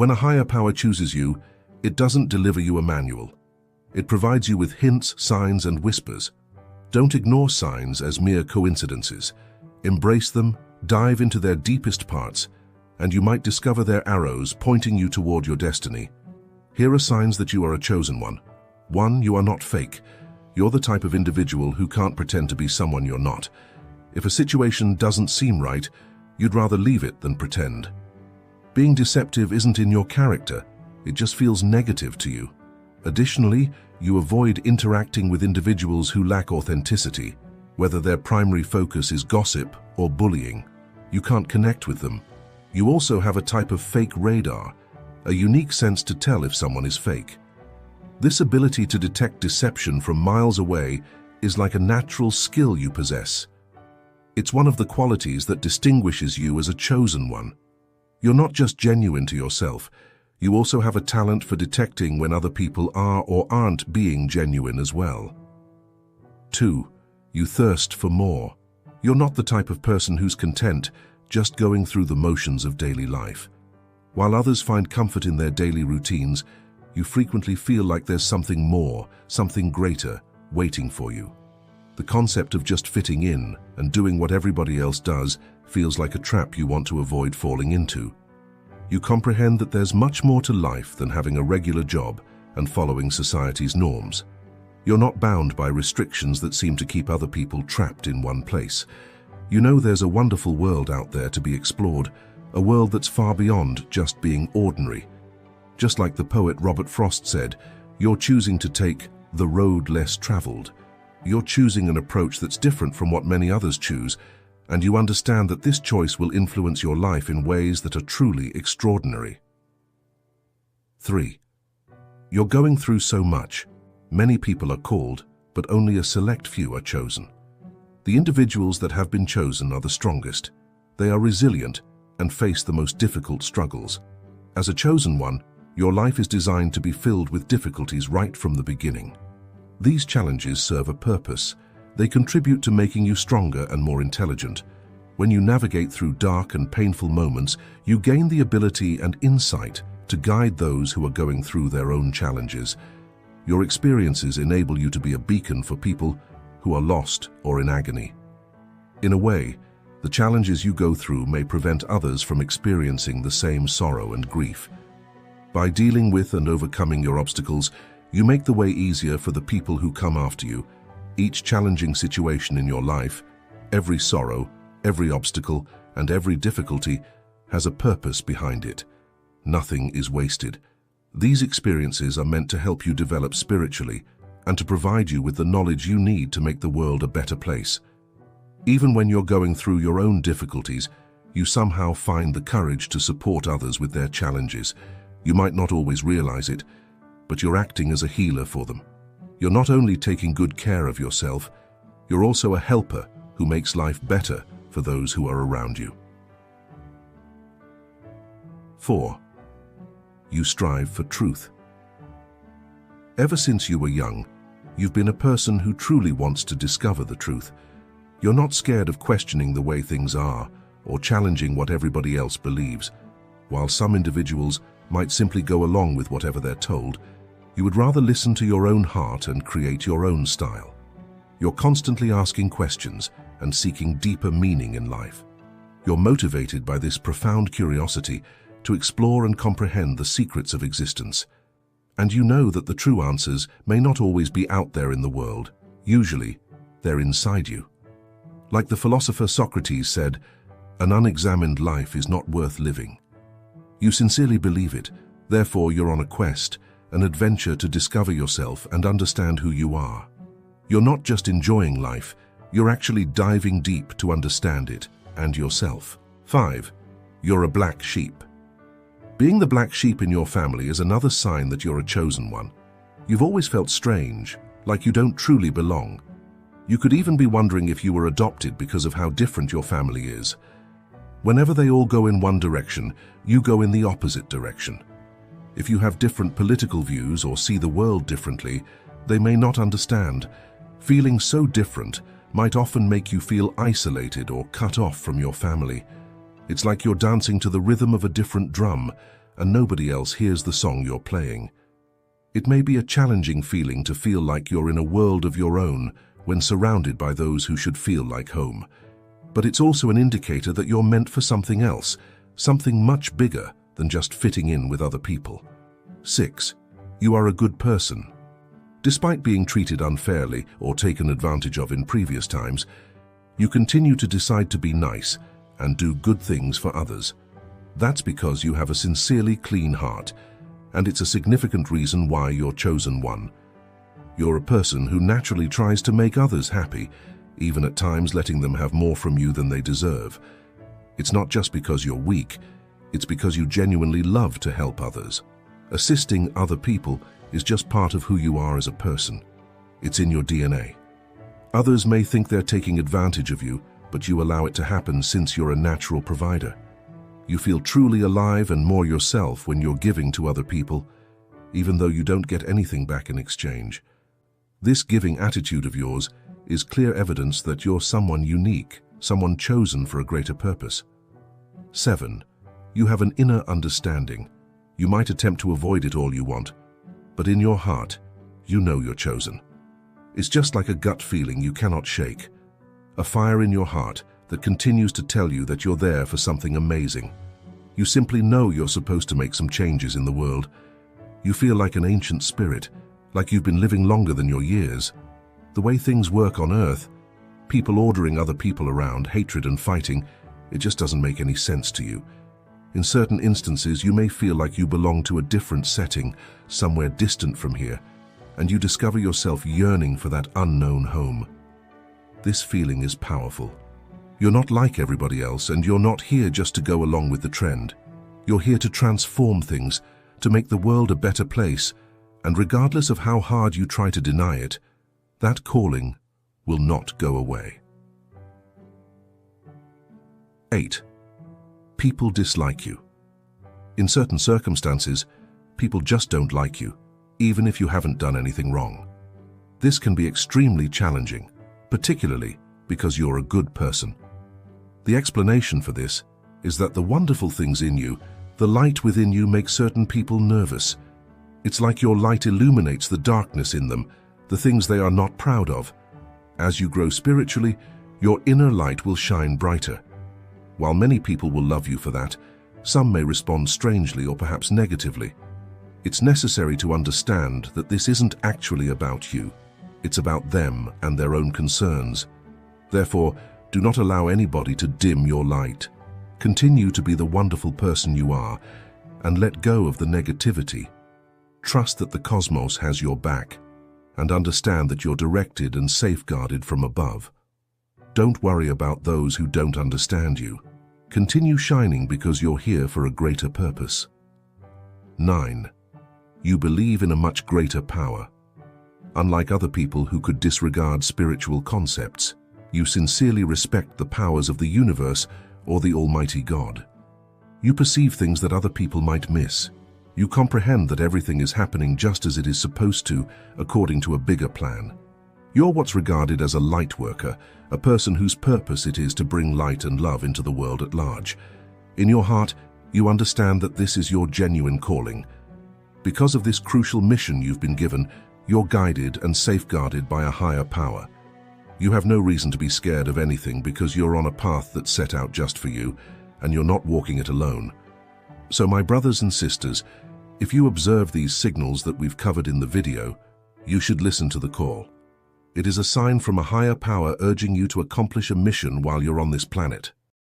When a higher power chooses you, it doesn't deliver you a manual. It provides you with hints, signs, and whispers. Don't ignore signs as mere coincidences. Embrace them, dive into their deepest parts, and you might discover their arrows pointing you toward your destiny. Here are signs that you are a chosen one. 1. You are not fake. You're the type of individual who can't pretend to be someone you're not. If a situation doesn't seem right, you'd rather leave it than pretend. Being deceptive isn't in your character, it just feels negative to you. Additionally, you avoid interacting with individuals who lack authenticity, whether their primary focus is gossip or bullying. You can't connect with them. You also have a type of fake radar, a unique sense to tell if someone is fake. This ability to detect deception from miles away is like a natural skill you possess. It's one of the qualities that distinguishes you as a chosen one. You're not just genuine to yourself, you also have a talent for detecting when other people are or aren't being genuine as well. 2. You thirst for more. You're not the type of person who's content just going through the motions of daily life. While others find comfort in their daily routines, you frequently feel like there's something more, something greater, waiting for you. The concept of just fitting in and doing what everybody else does feels like a trap you want to avoid falling into. You comprehend that there's much more to life than having a regular job and following society's norms. You're not bound by restrictions that seem to keep other people trapped in one place. You know there's a wonderful world out there to be explored, a world that's far beyond just being ordinary. Just like the poet Robert Frost said, you're choosing to take the road less traveled. You're choosing an approach that's different from what many others choose, and you understand that this choice will influence your life in ways that are truly extraordinary. 3. You're going through so much. Many people are called, but only a select few are chosen. The individuals that have been chosen are the strongest. They are resilient and face the most difficult struggles. As a chosen one, your life is designed to be filled with difficulties right from the beginning. These challenges serve a purpose. They contribute to making you stronger and more intelligent. When you navigate through dark and painful moments, you gain the ability and insight to guide those who are going through their own challenges. Your experiences enable you to be a beacon for people who are lost or in agony. In a way, the challenges you go through may prevent others from experiencing the same sorrow and grief. By dealing with and overcoming your obstacles, you make the way easier for the people who come after you. Each challenging situation in your life, every sorrow, every obstacle, and every difficulty has a purpose behind it. Nothing is wasted. These experiences are meant to help you develop spiritually and to provide you with the knowledge you need to make the world a better place. Even when you're going through your own difficulties, you somehow find the courage to support others with their challenges. You might not always realize it, but you're acting as a healer for them. You're not only taking good care of yourself, you're also a helper who makes life better for those who are around you. 4. You strive for truth. Ever since you were young, you've been a person who truly wants to discover the truth. You're not scared of questioning the way things are or challenging what everybody else believes. While some individuals might simply go along with whatever they're told, you would rather listen to your own heart and create your own style. You're constantly asking questions and seeking deeper meaning in life. You're motivated by this profound curiosity to explore and comprehend the secrets of existence. And you know that the true answers may not always be out there in the world. Usually, they're inside you. Like the philosopher Socrates said, "An unexamined life is not worth living." You sincerely believe it, therefore you're on a quest, an adventure to discover yourself and understand who you are. You're not just enjoying life, you're actually diving deep to understand it and yourself. 5. You're a black sheep. Being the black sheep in your family is another sign that you're a chosen one. You've always felt strange, like you don't truly belong. You could even be wondering if you were adopted because of how different your family is. Whenever they all go in one direction, you go in the opposite direction. If you have different political views or see the world differently, they may not understand. Feeling so different might often make you feel isolated or cut off from your family. It's like you're dancing to the rhythm of a different drum, and nobody else hears the song you're playing. It may be a challenging feeling to feel like you're in a world of your own when surrounded by those who should feel like home. But it's also an indicator that you're meant for something else, something much bigger than just fitting in with other people. 6. You are a good person. Despite being treated unfairly or taken advantage of in previous times, you continue to decide to be nice and do good things for others. That's because you have a sincerely clean heart, and it's a significant reason why you're chosen one. You're a person who naturally tries to make others happy, even at times letting them have more from you than they deserve. It's not just because you're weak, it's because you genuinely love to help others. Assisting other people is just part of who you are as a person. It's in your DNA. Others may think they're taking advantage of you, but you allow it to happen since you're a natural provider. You feel truly alive and more yourself when you're giving to other people, even though you don't get anything back in exchange. This giving attitude of yours is clear evidence that you're someone unique, someone chosen for a greater purpose. 7. You have an inner understanding. You might attempt to avoid it all you want, but in your heart, you know you're chosen. It's just like a gut feeling you cannot shake, a fire in your heart that continues to tell you that you're there for something amazing. You simply know you're supposed to make some changes in the world. You feel like an ancient spirit, like you've been living longer than your years. The way things work on Earth, people ordering other people around, hatred and fighting, it just doesn't make any sense to you. In certain instances, you may feel like you belong to a different setting, somewhere distant from here, and you discover yourself yearning for that unknown home. This feeling is powerful. You're not like everybody else, and you're not here just to go along with the trend. You're here to transform things, to make the world a better place, and regardless of how hard you try to deny it, that calling will not go away. 8. People dislike you. In certain circumstances, people just don't like you, even if you haven't done anything wrong. This can be extremely challenging, particularly because you're a good person. The explanation for this is that the wonderful things in you, the light within you, make certain people nervous. It's like your light illuminates the darkness in them, the things they are not proud of. As you grow spiritually, your inner light will shine brighter. While many people will love you for that, some may respond strangely or perhaps negatively. It's necessary to understand that this isn't actually about you. It's about them and their own concerns. Therefore, do not allow anybody to dim your light. Continue to be the wonderful person you are and let go of the negativity. Trust that the cosmos has your back and understand that you're directed and safeguarded from above. Don't worry about those who don't understand you. Continue shining because you're here for a greater purpose. 9. You believe in a much greater power. Unlike other people who could disregard spiritual concepts, you sincerely respect the powers of the universe or the Almighty God. You perceive things that other people might miss. You comprehend that everything is happening just as it is supposed to, according to a bigger plan. You're what's regarded as a light worker, a person whose purpose it is to bring light and love into the world at large. In your heart, you understand that this is your genuine calling. Because of this crucial mission you've been given, you're guided and safeguarded by a higher power. You have no reason to be scared of anything because you're on a path that's set out just for you, and you're not walking it alone. So my brothers and sisters, if you observe these signals that we've covered in the video, you should listen to the call. It is a sign from a higher power urging you to accomplish a mission while you're on this planet.